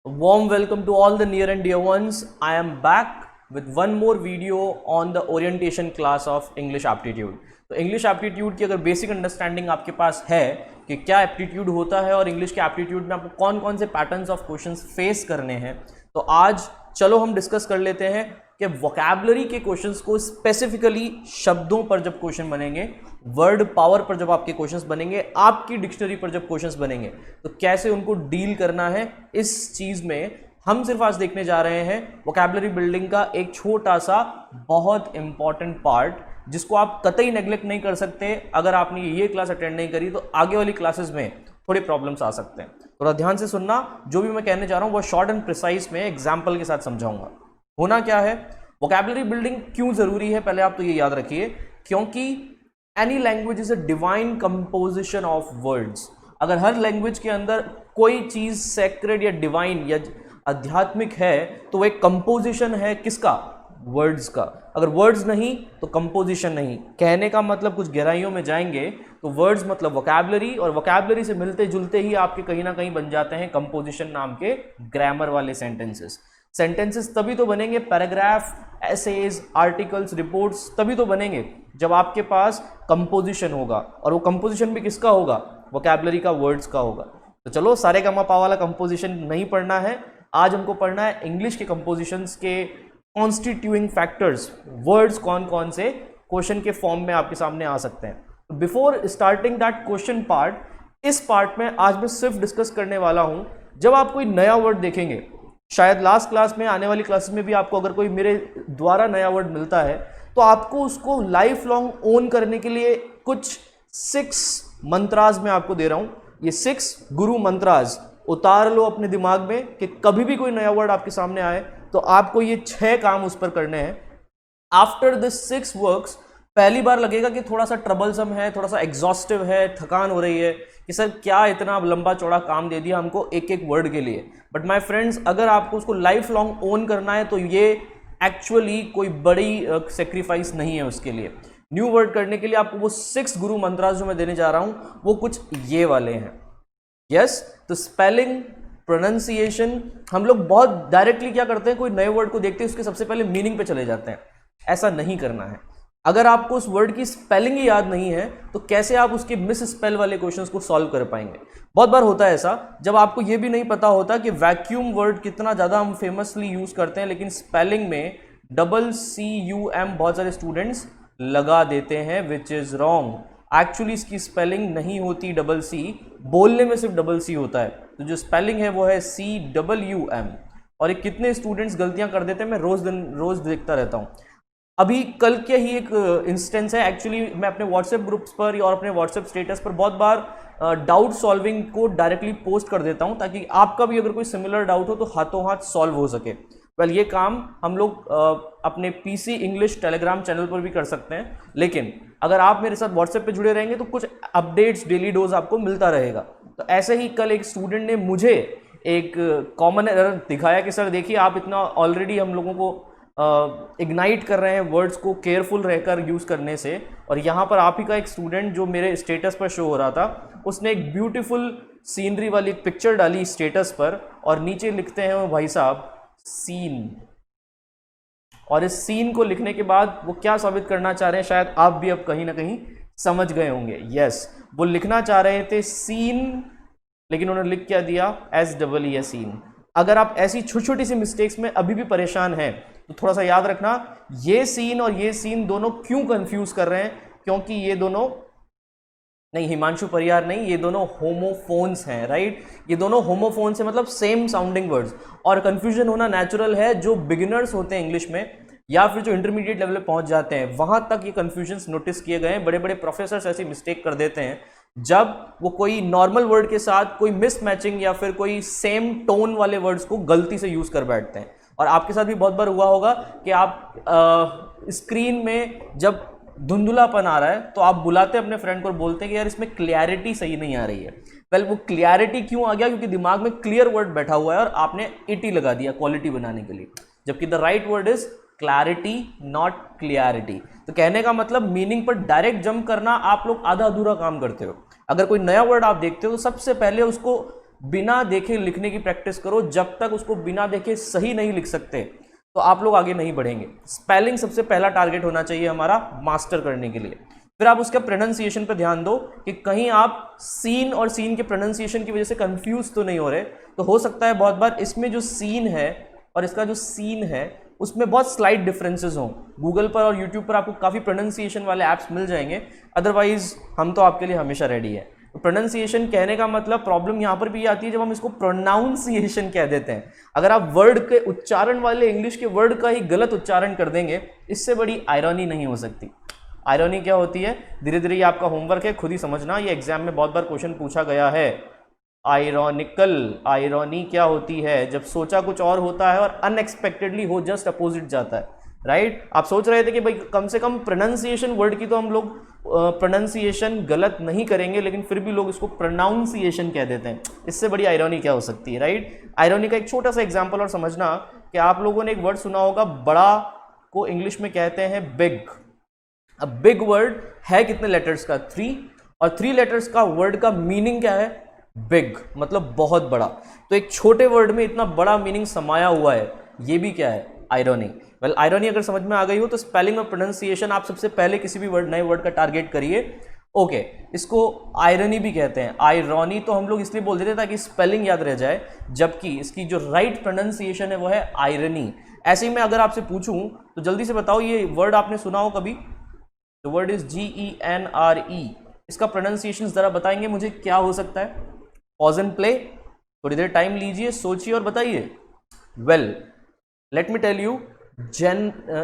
Warm welcome to all the near and dear ones. I am back with one more video on the orientation class of English aptitude. तो English aptitude की अगर basic understanding आपके पास है कि क्या aptitude होता है और इंग्लिश के एप्टीट्यूड में आपको कौन कौन से पैटर्न्स ऑफ क्वेश्चंस फेस करने हैं, तो आज चलो हम डिस्कस कर लेते हैं कि वोकैबुलरी के क्वेश्चंस को स्पेसिफिकली शब्दों पर जब क्वेश्चन बनेंगे, वर्ड पावर पर जब आपके क्वेश्चंस बनेंगे, आपकी डिक्शनरी पर जब क्वेश्चंस बनेंगे, तो कैसे उनको डील करना है। इस चीज में हम सिर्फ आज देखने जा रहे हैं वोकैबुलरी बिल्डिंग का एक छोटा सा बहुत इंपॉर्टेंट पार्ट, जिसको आप कतई नेग्लेक्ट नहीं कर सकते। अगर आपने ये क्लास अटेंड नहीं करी तो आगे वाली क्लासेस में थोड़े प्रॉब्लम्स आ सकते हैं। थोड़ा ध्यान से सुनना, जो भी मैं कहने जा रहा हूं वो शॉर्ट एंड प्रिसाइज में एग्जाम्पल के साथ समझाऊंगा। होना क्या है, वोकैबुलरी बिल्डिंग क्यों जरूरी है, पहले आप तो ये याद रखिए, क्योंकि any language is a divine composition of words. अगर हर लैंग्वेज के अंदर कोई चीज सेक्रेड या डिवाइन या आध्यात्मिक है तो वो एक कंपोजिशन है, किसका? वर्ड्स का। अगर वर्ड्स नहीं तो कंपोजिशन नहीं। कहने का मतलब, कुछ गहराइयों में जाएंगे तो वर्ड्स मतलब वोकैबुलरी, और वोकैबुलरी से मिलते जुलते ही आपके कहीं ना कहीं बन जाते हैं कंपोजिशन नाम के ग्रामर वाले सेंटेंसेस। सेंटेंसेस तभी तो बनेंगे, पैराग्राफ, एसेज, आर्टिकल्स, रिपोर्ट्स तभी तो बनेंगे जब आपके पास कंपोजिशन होगा, और वो कंपोजिशन भी किसका होगा? वोकैबुलरी का, वर्ड्स का होगा। तो चलो, सारे का मापा वाला कंपोजिशन नहीं पढ़ना है, आज हमको पढ़ना है इंग्लिश के कंपोजिशंस के कॉन्स्टिट्यूइंग फैक्टर्स, वर्ड्स कौन कौन से क्वेश्चन के फॉर्म में आपके सामने आ सकते हैं। Before starting that question part, इस पार्ट में आज मैं सिर्फ डिस्कस करने वाला हूं, जब आप कोई नया वर्ड देखेंगे, शायद लास्ट क्लास में, आने वाली क्लास में भी आपको अगर कोई मेरे द्वारा नया वर्ड मिलता है तो आपको उसको लाइफ लॉन्ग ओन करने के लिए कुछ 6 मंत्राज मैं आपको दे रहा हूं। ये 6 गुरु मंत्राज उतार लो अपने दिमाग में कि कभी भी कोई नया वर्ड आपके सामने आए तो आपको ये 6 काम उस पर करने हैं। आफ्टर दिस 6 वर्क्स, पहली बार लगेगा कि थोड़ा सा ट्रबलसम है, थोड़ा सा एग्जॉस्टिव है, थकान हो रही है कि सर क्या इतना लंबा चौड़ा काम दे दिया हमको एक एक वर्ड के लिए। बट माय फ्रेंड्स, अगर आपको उसको लाइफ लॉन्ग ओन करना है तो ये एक्चुअली कोई बड़ी सेक्रीफाइस नहीं है उसके लिए। न्यू वर्ड करने के लिए आपको वो 6 गुरु मंत्रास जो मैं देने जा रहा हूं वो कुछ ये वाले हैं। यस, तो स्पेलिंग, प्रोनाउंसिएशन, हम लोग बहुत डायरेक्टली क्या करते हैं, कोई नए वर्ड को देखते हैं उसके सबसे पहले मीनिंग पे चले जाते हैं। ऐसा नहीं करना है। अगर आपको उस वर्ड की स्पेलिंग ही याद नहीं है तो कैसे आप उसके मिस स्पेल वाले क्वेश्चंस को सॉल्व कर पाएंगे। बहुत बार होता है ऐसा, जब आपको ये भी नहीं पता होता कि वैक्यूम वर्ड कितना ज़्यादा हम फेमसली यूज़ करते हैं, लेकिन स्पेलिंग में CUM बहुत सारे स्टूडेंट्स लगा देते हैं, विच इज़ रॉन्ग। एक्चुअली इसकी स्पेलिंग नहीं होती CC, बोलने में सिर्फ CC होता है। तो जो स्पेलिंग है वो है CWM। और ये कितने स्टूडेंट्स गलतियां कर देते हैं, मैं रोज देखता रहता हूँ। अभी कल के ही एक इंस्टेंस है, एक्चुअली मैं अपने व्हाट्सएप ग्रुप्स पर और अपने व्हाट्सएप स्टेटस पर बहुत बार डाउट सॉल्विंग को डायरेक्टली पोस्ट कर देता हूँ, ताकि आपका भी अगर कोई सिमिलर डाउट हो तो हाथों हाथ सॉल्व हो सके। वेल, ये काम हम लोग अपने PC इंग्लिश टेलीग्राम चैनल पर भी कर सकते हैं, लेकिन अगर आप मेरे साथ व्हाट्सएप पे जुड़े रहेंगे तो कुछ अपडेट्स, डेली डोज आपको मिलता रहेगा। तो ऐसे ही कल एक स्टूडेंट ने मुझे एक कॉमन एरर दिखाया कि सर देखिए, आप इतना ऑलरेडी हम लोगों को इग्नाइट कर रहे हैं वर्ड्स को केयरफुल रहकर यूज़ करने से, और यहाँ पर आप ही का एक स्टूडेंट जो मेरे स्टेटस पर शो हो रहा था, उसने एक ब्यूटीफुल सीनरी वाली पिक्चर डाली स्टेटस पर, और नीचे लिखते हैं वो भाई साहब सीन। और इस सीन को लिखने के बाद वो क्या साबित करना चाह रहे हैं, शायद आप भी अब कहीं ना कहीं समझ गए होंगे। यस, वो लिखना चाह रहे थे सीन, लेकिन उन्होंने लिख क्या दिया, SEE सीन। अगर आप ऐसी छोटी छोटी सी मिस्टेक्स में अभी भी परेशान हैं तो थोड़ा सा याद रखना, ये सीन और ये सीन दोनों क्यों कंफ्यूज कर रहे हैं, क्योंकि ये दोनों नहीं, हिमांशु परियार नहीं, ये दोनों होमोफोन्स हैं, राइट। ये दोनों होमोफोन्स हैं, मतलब सेम साउंडिंग वर्ड्स, और कंफ्यूजन होना नेचुरल है। जो बिगिनर्स होते हैं इंग्लिश में या फिर जो इंटरमीडिएट लेवल पे पहुंच जाते हैं, वहां तक ये कंफ्यूजन्स नोटिस किए गए हैं। बड़े बड़े प्रोफेसर्स ऐसी मिस्टेक कर देते हैं जब वो कोई नॉर्मल वर्ड के साथ कोई मिस मैचिंग या फिर कोई सेम टोन वाले वर्ड्स को गलती से यूज कर बैठते हैं। और आपके साथ भी बहुत बार हुआ होगा कि आप स्क्रीन में जब धुंधुलापन आ रहा है तो आप बुलाते हैं अपने फ्रेंड को और बोलते हैं कि यार इसमें क्लियरिटी सही नहीं आ रही है। वेल, वो क्लियरिटी क्यों आ गया? क्योंकि दिमाग में क्लियर वर्ड बैठा हुआ है और आपने इटी लगा दिया क्वालिटी बनाने के लिए, जबकि the right word is clarity, not clarity. तो कहने का मतलब, मीनिंग पर डायरेक्ट जंप करना आप लोग आधा अधूरा काम करते हो। अगर कोई नया वर्ड आप देखते हो तो सबसे पहले उसको बिना देखे लिखने की प्रैक्टिस करो। जब तक उसको बिना देखे सही नहीं लिख सकते तो आप लोग आगे नहीं बढ़ेंगे। स्पेलिंग सबसे पहला टारगेट होना चाहिए हमारा मास्टर करने के लिए। फिर आप उसका प्रोनाउंसिएशन पे ध्यान दो कि कहीं आप सीन और सीन के प्रोनाउंसिएशन की वजह से कंफ्यूज तो नहीं हो रहे। तो हो सकता है बहुत बार इसमें जो सीन है और इसका जो सीन है उसमें बहुत स्लाइट डिफरेंसेस हों। गूगल पर और यूट्यूब पर आपको काफ़ी प्रोनाउंसिएशन वाले ऐप्स मिल जाएंगे, अदरवाइज हम तो आपके लिए हमेशा रेडी है। तो प्रोनाउंसिएशन कहने का मतलब प्रॉब्लम यहाँ पर भी आती है जब हम इसको प्रोनाउंसिएशन कह देते हैं। अगर आप वर्ड के उच्चारण वाले इंग्लिश के वर्ड का ही गलत उच्चारण कर देंगे, इससे बड़ी आयरनी नहीं हो सकती। आयरनी क्या होती है, धीरे धीरे ये आपका होमवर्क है, खुद ही समझना। ये एग्जाम में बहुत बार क्वेश्चन पूछा गया है। आयरॉनिकल, आयरनी क्या होती है, जब सोचा कुछ और होता है और अनएक्सपेक्टेडली हो जस्ट अपोजिट जाता है, राइट। आप सोच रहे थे कि भाई कम से कम प्रोनाउंसिएशन वर्ड की तो हम लोग प्रोनाउंसिएशन गलत नहीं करेंगे, लेकिन फिर भी लोग इसको प्रोनाउंसिएशन कह देते हैं। इससे बड़ी आयरनी क्या हो सकती है, राइट। आयरनी का एक छोटा सा एग्जांपल और समझना कि आप लोगों ने एक वर्ड सुना होगा, बड़ा को इंग्लिश में कहते हैं बिग। अब बिग वर्ड है कितने लेटर्स का, 3, और 3 लेटर्स का वर्ड का मीनिंग क्या है, बिग, मतलब बहुत बड़ा। तो एक छोटे वर्ड में इतना बड़ा मीनिंग समाया हुआ है, ये भी क्या है, आयरनी। वेल, आयरनी अगर समझ में आ गई हो तो स्पेलिंग और प्रोनाउंसिएशन आप सबसे पहले किसी भी वर्ड, नए वर्ड का टारगेट करिए। ओके, इसको आयरनी भी कहते हैं। आयरनी तो हम लोग इसलिए बोल देते हैं ताकि स्पेलिंग याद रह जाए, जबकि इसकी जो राइट प्रोनाउंसिएशन है वो है आयरनी। ऐसे ही मैं अगर आपसे पूछूं तो जल्दी से बताओ, ये वर्ड आपने सुना हो कभी? The word is GENRE। इसका प्रोनाउंसिएशन जरा बताएंगे मुझे, क्या हो सकता है? पॉज एंड प्ले, थोड़ी देर टाइम लीजिए, सोचिए और बताइए। Well, let me tell you,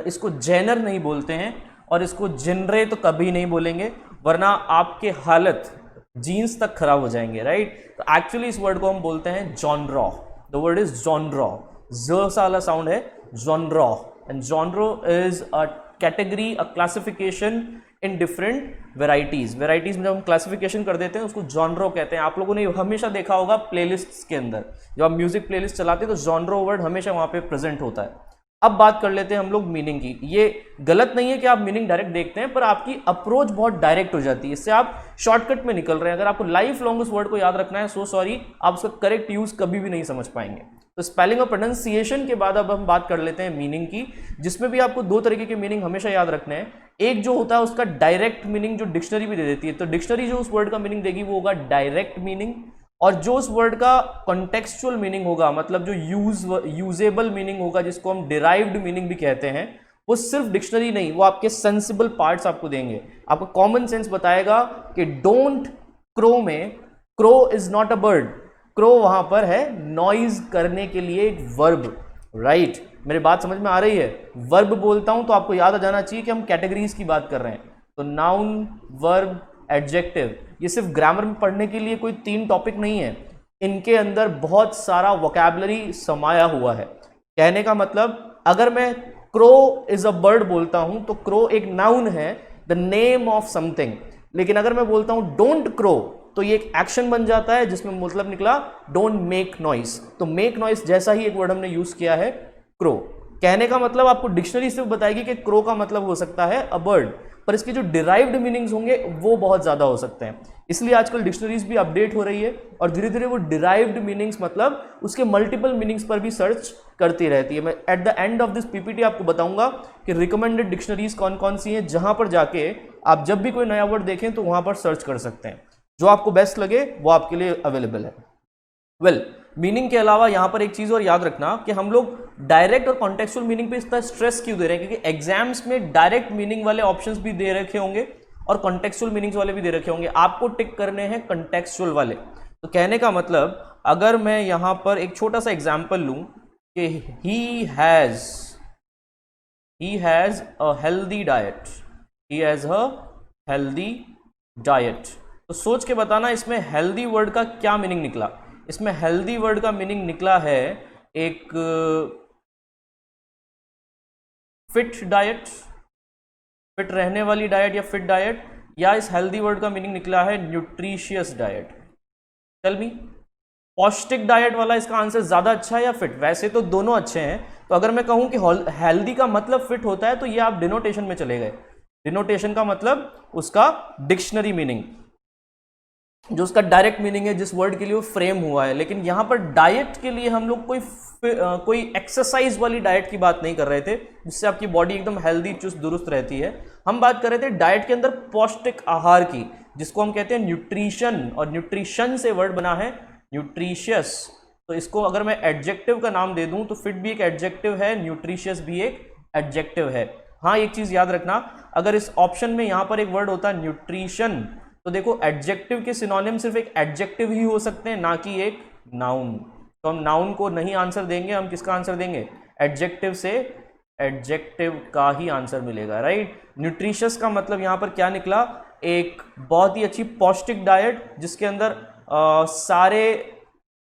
इसको जेनर नहीं बोलते हैं और इसको जेनरे तो कभी नहीं बोलेंगे, वरना आपके हालत जीन्स तक खराब हो जाएंगे, राइट। तो एक्चुअली इस वर्ड को हम बोलते हैं genre. The word is genre, ज सा वाला साउंड है, genre. And genre is a category, a classification in different varieties. Varieties में जब हम क्लासिफिकेशन कर देते हैं उसको जॉनरा कहते हैं। आप लोगों ने हमेशा देखा होगा प्लेलिस्ट्स के अंदर, जब आप म्यूजिक प्लेलिस्ट चलाते हैं तो जॉनरा वर्ड हमेशा वहां पे प्रेजेंट होता है। अब बात कर लेते हैं हम लोग मीनिंग की। ये गलत नहीं है कि आप मीनिंग डायरेक्ट देखते हैं, पर आपकी अप्रोच बहुत डायरेक्ट हो जाती है, इससे आप शॉर्टकट में निकल रहे हैं। अगर आपको लाइफ लॉन्ग उस वर्ड को याद रखना है, सो सॉरी, आप उसका करेक्ट यूज कभी भी नहीं समझ पाएंगे। तो स्पेलिंग और प्रोनाउंसिएशन के बाद अब हम बात कर लेते हैं मीनिंग की, जिसमें भी आपको 2 तरीके के मीनिंग हमेशा याद रखने हैं। एक जो होता है उसका डायरेक्ट मीनिंग, जो डिक्शनरी भी दे देती है, तो डिक्शनरी जो उस वर्ड का मीनिंग देगी वो होगा डायरेक्ट मीनिंग। और जो उस वर्ड का कॉन्टेक्सचुअल मीनिंग होगा, मतलब जो यूजेबल मीनिंग होगा, जिसको हम डिराइव्ड मीनिंग भी कहते हैं, वो सिर्फ डिक्शनरी नहीं, वो आपके सेंसिबल पार्ट्स आपको देंगे। आपको कॉमन सेंस बताएगा कि डोंट क्रो में crow is not a bird, crow वहां पर है नॉइज करने के लिए एक वर्ब, राइट। मेरी बात समझ में आ रही है? वर्ब बोलता हूं तो आपको याद आ जाना चाहिए कि हम कैटेगरीज की बात कर रहे हैं। तो नाउन, वर्ब, एडजेक्टिव, ये सिर्फ ग्रामर में पढ़ने के लिए कोई 3 टॉपिक नहीं है, इनके अंदर बहुत सारा वोकैबुलरी समाया हुआ है। कहने का मतलब, अगर मैं क्रो इज अ बर्ड बोलता हूं तो क्रो एक नाउन है, द नेम ऑफ समथिंग। लेकिन अगर मैं बोलता हूं डोंट क्रो तो ये एक एक्शन बन जाता है, जिसमें मतलब निकला डोंट मेक नॉइस। तो मेक नॉइस जैसा ही एक वर्ड हमने यूज किया है, क्रो। कहने का मतलब आपको डिक्शनरी सिर्फ बताएगी कि क्रो का मतलब हो सकता है अ बर्ड, पर इसके जो डिराइव्ड मीनिंग्स होंगे वो बहुत ज्यादा हो सकते हैं। इसलिए आजकल डिक्शनरीज भी अपडेट हो रही है और धीरे धीरे वो डिराइव्ड मीनिंग्स, मतलब उसके मल्टीपल मीनिंग्स पर भी सर्च करती रहती है। मैं at the end of this PPT आपको बताऊंगा कि रिकमेंडेड डिक्शनरीज कौन कौन सी हैं, जहां पर जाके आप जब भी कोई नया वर्ड देखें तो वहां पर सर्च कर सकते हैं। जो आपको बेस्ट लगे वो आपके लिए अवेलेबल है। वेल, मीनिंग के अलावा यहां पर एक चीज और याद रखना कि हम लोग डायरेक्ट और कॉन्टेक्चुअल मीनिंग पे इतना स्ट्रेस क्यों दे रहे हैं, क्योंकि एग्जाम्स में डायरेक्ट मीनिंग वाले ऑप्शंस भी दे रखे होंगे और कॉन्टेक्चुअल मीनिंग्स वाले भी दे रखे होंगे। आपको टिक करने हैं कॉन्टेक्चुअल वाले। तो कहने का मतलब, अगर मैं यहां पर एक छोटा सा एग्जाम्पल लूं कि he has a healthy diet, he has a healthy diet, तो सोच के बताना इसमें हेल्दी वर्ड का क्या मीनिंग निकला। इसमें हेल्दी वर्ड का मीनिंग निकला है एक फिट डाइट, फिट रहने वाली डाइट या फिट डाइट, या इस हेल्दी वर्ड का मीनिंग निकला है न्यूट्रिशियस डाइट। टेल मी, पौष्टिक डाइट वाला इसका आंसर ज्यादा अच्छा है या फिट? वैसे तो दोनों अच्छे हैं। तो अगर मैं कहूं कि हेल्दी का मतलब फिट होता है तो ये आप डिनोटेशन में चले गए। डिनोटेशन का मतलब उसका डिक्शनरी मीनिंग। जो उसका डायरेक्ट मीनिंग है, जिस वर्ड के लिए वो फ्रेम हुआ है। लेकिन यहाँ पर डाइट के लिए हम लोग कोई एक्सरसाइज वाली डाइट की बात नहीं कर रहे थे जिससे आपकी बॉडी एकदम हेल्दी चुस्त दुरुस्त रहती है। हम बात कर रहे थे डाइट के अंदर पौष्टिक आहार की, जिसको हम कहते हैं न्यूट्रिशन, और न्यूट्रिशन से वर्ड बना है न्यूट्रिशियस। तो इसको अगर मैं एडजेक्टिव का नाम दे दूं तो फिट भी एक एडजेक्टिव है, न्यूट्रिशियस भी एक एडजेक्टिव है। हाँ, एक चीज याद रखना, अगर इस ऑप्शन में यहां पर एक वर्ड होता है न्यूट्रिशन, तो देखो एडजेक्टिव के सिनोनिम सिर्फ एक एडजेक्टिव ही हो सकते हैं, ना कि एक नाउन। तो हम नाउन को नहीं आंसर देंगे, हम किसका आंसर देंगे? एडजेक्टिव से एडजेक्टिव का ही आंसर मिलेगा, राइट। न्यूट्रिशियस का मतलब यहां पर क्या निकला? एक बहुत ही अच्छी पौष्टिक डाइट जिसके अंदर सारे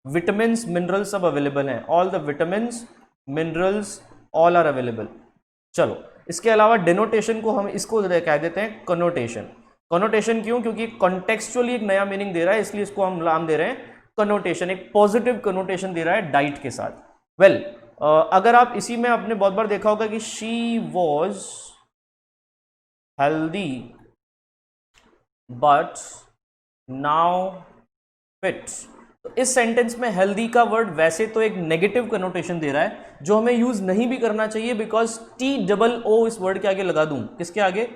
विटामिन्स मिनरल्स सब अवेलेबल हैं, all the vitamins minerals all are available. चलो, इसके अलावा डिनोटेशन को हम इसको कह देते हैं कनोटेशन। कनोटेशन क्यों? क्योंकि कॉन्टेक्चुअली एक नया मीनिंग दे रहा है, इसलिए इसको हम नाम दे रहे हैं कनोटेशन, एक पॉजिटिव कनोटेशन दे रहा है डाइट के साथ। वेल, अगर आप इसी में आपने बहुत बार देखा होगा कि she was healthy but now fit. तो इस सेंटेंस में हेल्दी का वर्ड वैसे तो एक नेगेटिव कनोटेशन दे रहा है जो हमें यूज नहीं भी करना चाहिए, बिकॉज TOO इस वर्ड के आगे लगा दूं, किसके आगे?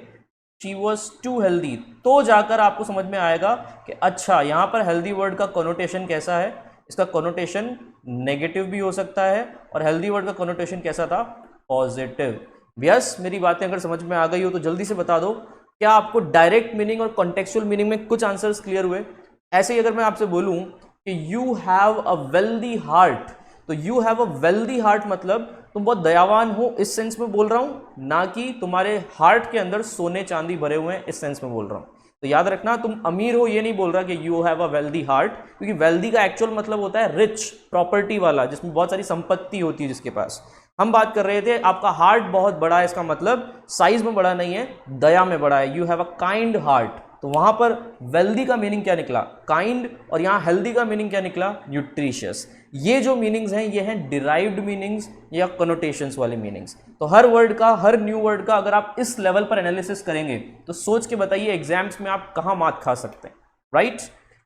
शी वॉज टू हेल्दी, तो जाकर आपको समझ में आएगा कि अच्छा यहां पर हेल्दी वर्ड का कनोटेशन कैसा है। इसका कनोटेशन नेगेटिव भी हो सकता है, और हेल्दी वर्ड का कनोटेशन कैसा था? पॉजिटिव। यस, मेरी बातें अगर समझ में आ गई हो तो जल्दी से बता दो, क्या आपको डायरेक्ट मीनिंग और कॉन्टेक्चुअल मीनिंग में कुछ आंसर्स क्लियर हुए? ऐसे ही अगर मैं आपसे बोलूं कि you have a wealthy heart, तो you have a wealthy heart मतलब तुम बहुत दयावान हो, इस सेंस में बोल रहा हूं, ना कि तुम्हारे हार्ट के अंदर सोने चांदी भरे हुए हैं, इस सेंस में बोल रहा हूं। तो याद रखना, तुम अमीर हो ये नहीं बोल रहा कि you have a wealthy heart, क्योंकि वेल्दी का एक्चुअल मतलब होता है रिच, प्रॉपर्टी वाला, जिसमें बहुत सारी संपत्ति होती है जिसके पास। हम बात कर रहे थे आपका हार्ट बहुत बड़ा है, इसका मतलब साइज में बड़ा नहीं है, दया में बड़ा है। You have a kind heart, तो वहां पर वेल्दी का मीनिंग क्या निकला? काइंड, और यहां हेल्दी का मीनिंग क्या निकला? न्यूट्रिशियस। ये जो मीनिंग्स हैं ये हैं डिराइव्ड मीनिंग्स या कनोटेशंस वाले मीनिंग्स। तो हर वर्ड का, हर न्यू वर्ड का अगर आप इस लेवल पर एनालिसिस करेंगे तो सोच के बताइए एग्जाम्स में आप कहां मात खा सकते हैं, राइट।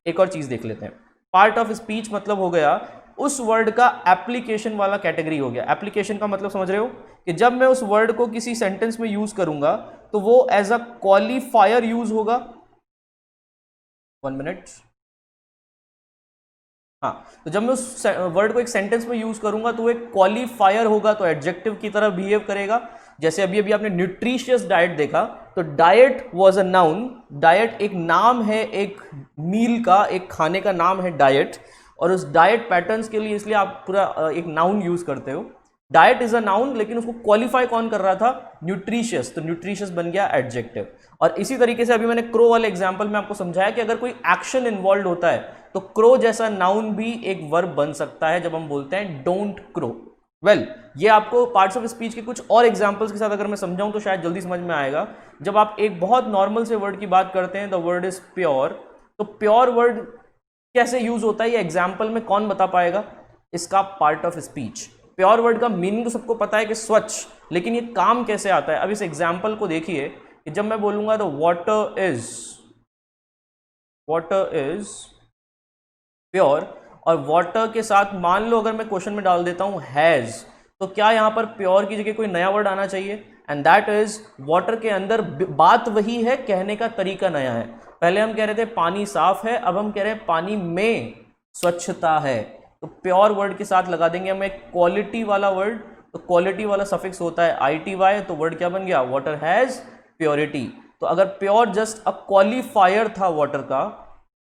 एक और चीज देख लेते हैं, पार्ट ऑफ स्पीच मतलब हो गया उस वर्ड का एप्लीकेशन वाला कैटेगरी हो गया। एप्लीकेशन का मतलब समझ रहे हो कि जब मैं उस वर्ड को किसी सेंटेंस में यूज करूंगा तो वो एज अ क्वालिफायर यूज होगा। 1 मिनट। हाँ, तो जब मैं उस वर्ड को एक सेंटेंस में यूज करूंगा तो एक क्वालिफायर होगा, तो एडजेक्टिव की तरह बिहेव करेगा। जैसे अभी अभी आपने न्यूट्रिशियस डाइट देखा, तो diet was a noun, diet एक नाम है, एक मील का, एक खाने का नाम है डाइट, और उस डाइट पैटर्न्स के लिए इसलिए आप पूरा एक नाउन यूज करते हो। डाइट इज अ नाउन, लेकिन उसको क्वालिफाई कौन कर रहा था? न्यूट्रिशियस, तो न्यूट्रिशियस बन गया एडजेक्टिव। और इसी तरीके से अभी मैंने क्रो वाले एग्जांपल में आपको समझाया कि अगर कोई एक्शन इन्वॉल्व होता है तो क्रो जैसा नाउन भी एक वर्ब बन सकता है जब हम बोलते हैं डोंट क्रो। वेल, ये आपको पार्ट्स ऑफ स्पीच के कुछ और एग्जांपल्स के साथ अगर मैं समझाऊं तो शायद जल्दी समझ में आएगा। जब आप एक बहुत नॉर्मल से वर्ड की बात करते हैं, द वर्ड इज प्योर, तो प्योर वर्ड कैसे यूज होता है ये एग्जाम्पल में कौन बता पाएगा? इसका part of speech. Pure word का मीनिंग तो सबको पता है कि स्वच्छ, लेकिन ये काम कैसे आता है? अब इस एग्जाम्पल को देखिए कि जब मैं बोलूंगा तो वाटर इज प्योर, और वाटर के साथ मान लो अगर मैं क्वेश्चन में डाल देता हूं हैज, तो क्या यहां पर प्योर की जगह कोई नया वर्ड आना चाहिए? एंड दैट इज वाटर के अंदर बात वही है, कहने का तरीका नया है। पहले हम कह रहे थे पानी साफ है, अब हम कह रहे हैं पानी में स्वच्छता है। तो प्योर वर्ड के साथ लगा देंगे हम एक क्वालिटी वाला वर्ड, तो क्वालिटी वाला सफिक्स होता है ITY, तो वर्ड क्या बन गया? Water has purity. तो अगर प्योर जस्ट अ क्वालिफायर था वाटर का,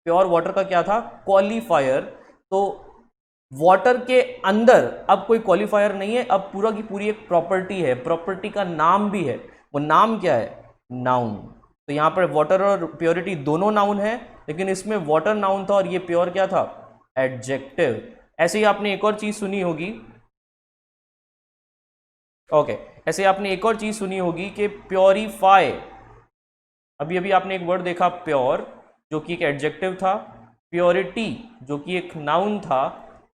प्योर वाटर का क्या था? क्वालिफायर, तो वाटर के अंदर अब कोई क्वालिफायर नहीं है, अब पूरा की पूरी एक प्रॉपर्टी है, प्रॉपर्टी का नाम भी है। वो नाम क्या है? नाउन। तो यहां पर वाटर और प्योरिटी दोनों नाउन है, लेकिन इसमें वाटर नाउन था और ये प्योर क्या था? एडजेक्टिव। ऐसे ही आपने एक और चीज सुनी होगी, ओके, ऐसे आपने एक और चीज सुनी होगी कि प्योरीफाई। अभी अभी आपने एक वर्ड देखा प्योर, जो कि एक एडजेक्टिव था, प्योरिटी जो कि एक नाउन था,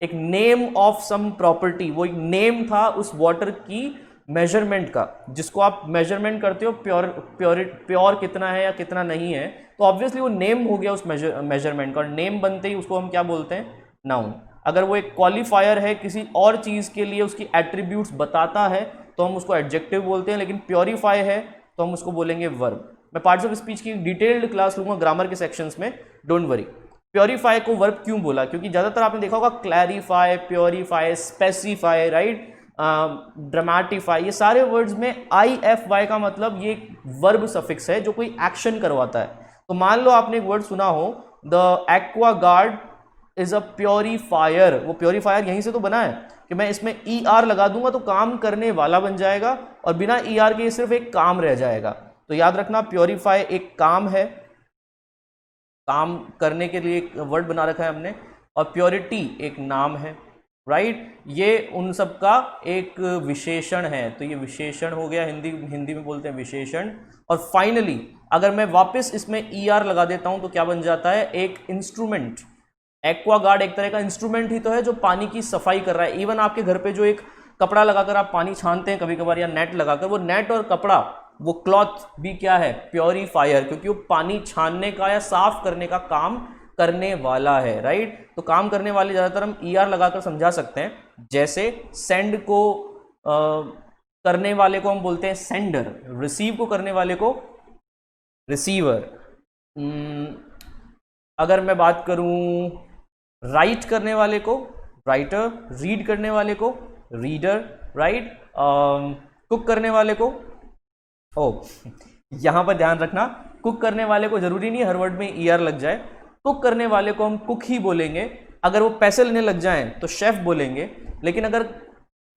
एक नेम ऑफ सम प्रॉपर्टी, वो एक नेम था उस वाटर की मेजरमेंट का, जिसको आप मेजरमेंट करते हो प्योर कितना है या कितना नहीं है, तो ऑब्वियसली वो नेम हो गया उस मेजरमेंट का, और नेम बनते ही उसको हम क्या बोलते हैं, नाउन। अगर वो एक क्वालिफायर है किसी और चीज़ के लिए, उसकी एट्रीब्यूट्स बताता है, तो हम उसको एडजेक्टिव बोलते हैं, लेकिन प्योरीफाई है तो हम उसको बोलेंगे वर्ब। मैं पार्ट्स ऑफ स्पीच की डिटेल्ड क्लास लूंगा ग्रामर के सेक्शंस में, डोंट वरी। प्योरीफाई को वर्ब क्यों बोला, क्योंकि ज़्यादातर आपने देखा होगा क्लैरिफाई, प्योरीफाई, स्पेसिफाई, राइट, ड्रामेटिफाई, ये सारे वर्ड्स में IFY का मतलब ये वर्ब सफिक्स है जो कोई एक्शन करवाता है। तो मान लो आपने एक वर्ड सुना हो, the aqua guard is a purifier, वो प्योरीफायर यहीं से तो बना है कि मैं इसमें ER लगा दूंगा तो काम करने वाला बन जाएगा, और बिना ER के सिर्फ एक काम रह जाएगा। तो याद रखना, प्योरीफाई एक काम है, काम करने के लिए एक वर्ड बना रखा है हमने, और प्योरिटी एक नाम है, राइट, ये उन सब का एक विशेषण है। तो ये विशेषण हो गया, हिंदी में बोलते हैं विशेषण। और फाइनली अगर मैं वापस इसमें ER लगा देता हूं तो क्या बन जाता है, एक इंस्ट्रूमेंट। एक्वागार्ड एक तरह का इंस्ट्रूमेंट ही तो है जो पानी की सफाई कर रहा है। इवन आपके घर पे जो एक कपड़ा लगाकर आप पानी छानते हैं कभी कभार, या नेट लगाकर, वो नेट और कपड़ा, वो क्लॉथ भी क्या है, प्योरीफायर, क्योंकि वो पानी छानने का या साफ करने का काम करने वाला है, राइट। तो काम करने वाले ज़्यादातर हम ER लगाकर समझा सकते हैं, जैसे सेंड को करने वाले को हम बोलते हैं सेंडर, रिसीव को करने वाले को रिसीवर। अगर मैं बात करूं राइट करने वाले को राइटर, रीड करने वाले को रीडर, राइट, कुक करने वाले को, यहां पर ध्यान रखना, कुक करने वाले को जरूरी नहीं हर वर्ड में ER लग जाए, कुक करने वाले को हम कुक ही बोलेंगे। अगर वो पैसे लेने लग जाएं तो शेफ बोलेंगे, लेकिन अगर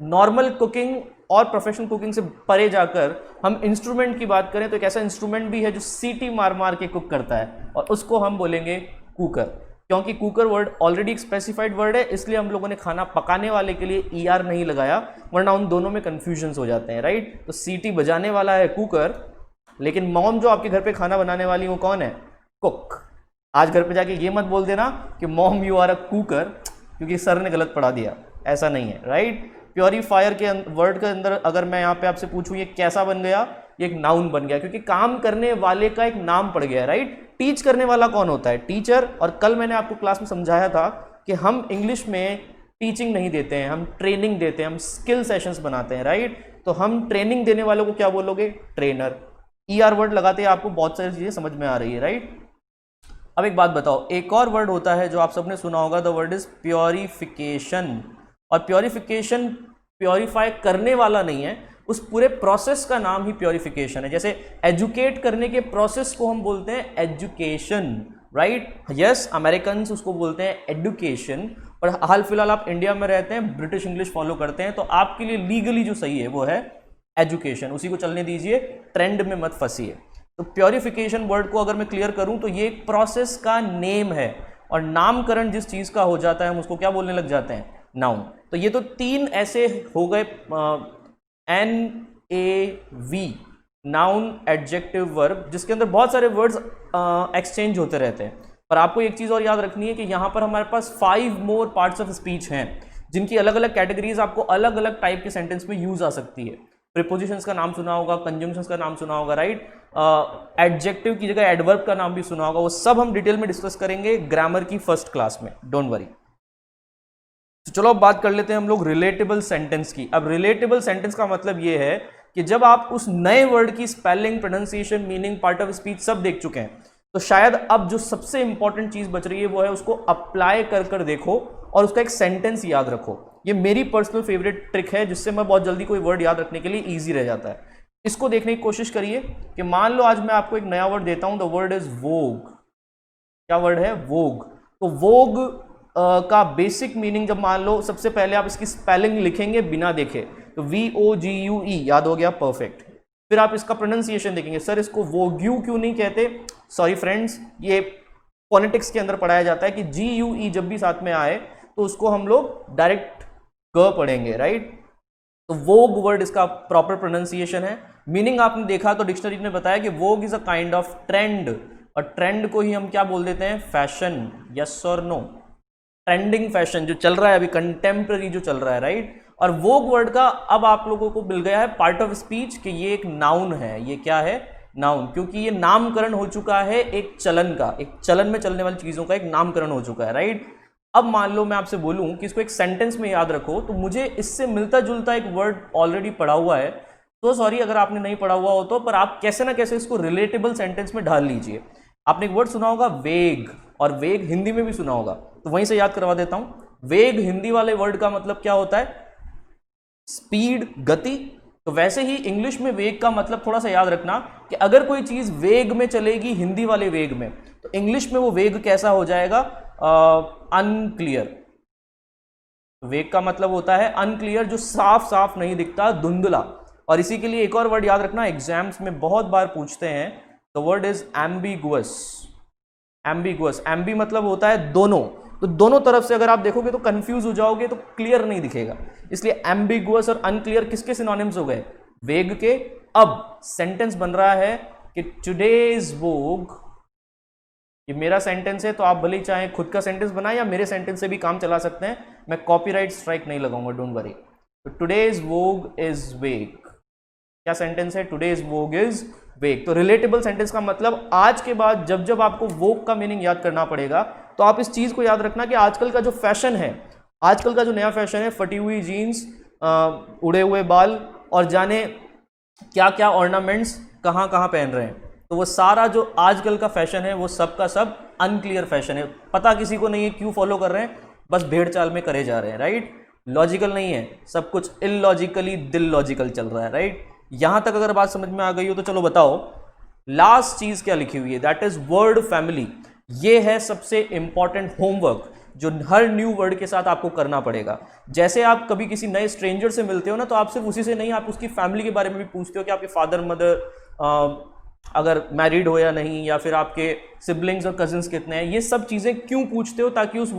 नॉर्मल कुकिंग और प्रोफेशनल कुकिंग से परे जाकर हम इंस्ट्रूमेंट की बात करें तो एक ऐसा इंस्ट्रूमेंट भी है जो सीटी मार मार के कुक करता है, और उसको हम बोलेंगे कुकर। क्योंकि कुकर वर्ड ऑलरेडी एक स्पेसिफाइड वर्ड है, इसलिए हम लोगों ने खाना पकाने वाले के लिए ER नहीं लगाया, वरना उन दोनों में कंफ्यूजन हो जाते हैं, राइट। तो सीटी बजाने वाला है कुकर, लेकिन मॉम जो आपके घर पे खाना बनाने वाली वो कौन है, कुक। आज घर पे जाके ये मत बोल देना कि mom you are a cooker, क्योंकि सर ने गलत पढ़ा दिया, ऐसा नहीं है, राइट। प्योरीफायर के वर्ड के अंदर अगर मैं यहाँ पे आपसे पूछूं ये कैसा बन गया, ये एक नाउन बन गया, क्योंकि काम करने वाले का एक नाम पड़ गया, राइट। टीच करने वाला कौन होता है, टीचर। और कल मैंने आपको क्लास में समझाया था कि हम इंग्लिश में टीचिंग नहीं देते हैं, हम ट्रेनिंग देते हैं, हम स्किल सेशंस बनाते हैं, राइट। तो हम ट्रेनिंग देने वालों को क्या बोलोगे, ट्रेनर। ER वर्ड लगाते हैं, आपको बहुत सारी चीजें समझ में आ रही है, राइट। अब एक बात बताओ, एक और वर्ड होता है जो आप सबने सुना होगा, द वर्ड इज प्योरिफिकेशन। और प्योरिफिकेशन प्योरीफाई करने वाला नहीं है, उस पूरे प्रोसेस का नाम ही प्योरिफिकेशन है। जैसे एजुकेट करने के प्रोसेस को हम बोलते हैं एजुकेशन, राइट। यस, अमेरिकन उसको बोलते हैं एडुकेशन, और हाल फिलहाल आप इंडिया में रहते हैं, ब्रिटिश इंग्लिश फॉलो करते हैं, तो आपके लिए लीगली जो सही है वो है एजुकेशन, उसी को चलने दीजिए, ट्रेंड में मत फंसिए। तो प्योरिफिकेशन वर्ड को अगर मैं क्लियर करूं तो ये एक प्रोसेस का नेम है, और नामकरण जिस चीज का हो जाता है हम उसको क्या बोलने लग जाते हैं, नाउन। तो ये तो 3 ऐसे हो गए, NAV, नाउन, एडजेक्टिव, वर्ब, जिसके अंदर बहुत सारे वर्ड्स एक्सचेंज होते रहते हैं। पर आपको एक चीज और याद रखनी है कि यहाँ पर हमारे पास 5 मोर पार्ट्स ऑफ स्पीच हैं, जिनकी अलग अलग कैटेगरीज आपको अलग अलग टाइप के सेंटेंस में यूज आ सकती है। प्रीपोजिशंस का नाम सुना होगा, कंजंक्शंस का नाम सुना होगा, राइट। एडजेक्टिव की जगह एडवर्ब का नाम भी सुना होगा, वो सब हम डिटेल में डिस्कस करेंगे ग्रामर की फर्स्ट क्लास में, डोंट वरी। तो चलो अब बात कर लेते हैं हम लोग रिलेटेबल सेंटेंस की। अब रिलेटेबल सेंटेंस का मतलब ये है कि जब आप उस नए वर्ड की spelling, pronunciation, meaning, part of speech सब देख चुके हैं, तो शायद अब जो सबसे इंपॉर्टेंट चीज बच रही है वो है उसको अप्लाई कर देखो और उसका एक सेंटेंस याद रखो। ये मेरी पर्सनल फेवरेट ट्रिक है, जिससे मैं बहुत जल्दी कोई वर्ड याद रखने के लिए ईजी रह जाता है। इसको देखने की कोशिश करिए कि मान लो आज मैं आपको एक नया वर्ड देता हूं, द वर्ड इज वोग। क्या वर्ड है, वोग। तो वोग का बेसिक मीनिंग जब मान लो सबसे पहले आप इसकी स्पेलिंग लिखेंगे बिना देखे, तो VOGUE याद हो गया, परफेक्ट। फिर आप इसका प्रोनाउंसिएशन देखेंगे, सर इसको वोग्यू क्यों नहीं कहते, सॉरी फ्रेंड्स, ये फोनेटिक्स के अंदर पढ़ाया जाता है कि GUE जब भी साथ में आए तो उसको हम लोग डायरेक्ट ग पढ़ेंगे, राइट। तो वोग वर्ड इसका प्रॉपर प्रोनाउंसिएशन है। मीनिंग आपने देखा तो डिक्शनरी ने बताया कि vogue is a kind of trend, और ट्रेंड को ही हम क्या बोल देते हैं, फैशन। यस और नो, ट्रेंडिंग फैशन जो चल रहा है अभी, कंटेम्प्रेरी जो चल रहा है, राइट। और वोग वर्ड का अब आप लोगों को मिल गया है पार्ट ऑफ स्पीच कि ये एक नाउन है। ये क्या है? नाउन, क्योंकि ये नामकरण हो चुका है एक चलन का, एक चलन में चलने वाली चीजों का एक नामकरण हो चुका है, राइट। अब मान लो मैं आपसे बोलूं कि इसको एक सेंटेंस में याद रखो, तो मुझे इससे मिलता जुलता एक वर्ड ऑलरेडी पढ़ा हुआ है, तो सॉरी अगर आपने नहीं पढ़ा हुआ हो तो, पर आप कैसे ना कैसे इसको रिलेटेबल सेंटेंस में ढाल लीजिए। आपने एक वर्ड सुना होगा वेग, और वेग हिंदी में भी सुना होगा, तो वहीं से याद करवा देता हूं। वेग हिंदी वाले वर्ड का मतलब क्या होता है? स्पीड, गति। तो वैसे ही इंग्लिश में वेग का मतलब थोड़ा सा याद रखना कि अगर कोई चीज वेग में चलेगी, हिंदी वाले वेग में, तो इंग्लिश में वो वेग कैसा हो जाएगा? अनक्लियर। वेग का मतलब होता है अनक्लियर, जो साफ साफ नहीं दिखता, धुंधला। और इसी के लिए एक और वर्ड याद रखना, एग्जाम्स में बहुत बार पूछते हैं, the word is ambiguous. Ambiguous, ambi मतलब होता है दोनों, तो दोनों तरफ से अगर आप देखोगे तो कंफ्यूज हो जाओगे, तो क्लियर नहीं दिखेगा। इसलिए एम्बिगुअस और अनक्लियर किसके सिनोनिम्स हो गए? वेग के। अब सेंटेंस बन रहा है कि टुडेज वोग, ये मेरा सेंटेंस है, तो आप भले ही चाहें खुद का सेंटेंस बनाएं या मेरे सेंटेंस से भी काम चला सकते हैं, मैं कॉपीराइट स्ट्राइक नहीं लगाऊंगा, डोंट वरी। तो टुडेज वोग इज वेग, क्या सेंटेंस है? टुडेज वोग इज वेग। तो रिलेटेबल सेंटेंस का मतलब आज के बाद जब जब आपको वोग का मीनिंग याद करना पड़ेगा, तो आप इस चीज को याद रखना कि आजकल का जो फैशन है, आजकल का जो नया फैशन है, फटी हुई जीन्स, उड़े हुए बाल और जाने क्या क्या ऑर्नामेंट्स कहाँ कहाँ पहन रहे हैं, तो वो सारा जो आजकल का फैशन है वो सब का सब अनक्लियर फैशन है। पता किसी को नहीं है क्यों फॉलो कर रहे हैं, बस भेड़ चाल में करे जा रहे हैं, राइट। लॉजिकल नहीं है, सब कुछ इलॉजिकली दिल लॉजिकल चल रहा है, राइट। यहां तक अगर बात समझ में आ गई हो तो चलो बताओ लास्ट चीज क्या लिखी हुई है, दैट इज वर्ड फैमिली। ये है सबसे इंपॉर्टेंट होमवर्क जो हर न्यू वर्ड के साथ आपको करना पड़ेगा। जैसे आप कभी किसी नए स्ट्रेंजर से मिलते हो ना, तो आप सिर्फ उसी से नहीं, आप उसकी फैमिली के बारे में भी पूछते हो कि आपके फादर मदर अगर मैरिड हो या नहीं, या फिर आपके सिबलिंग्स और कजिन्स कितने हैं। ये सब चीज़ें क्यों पूछते हो? ताकि उस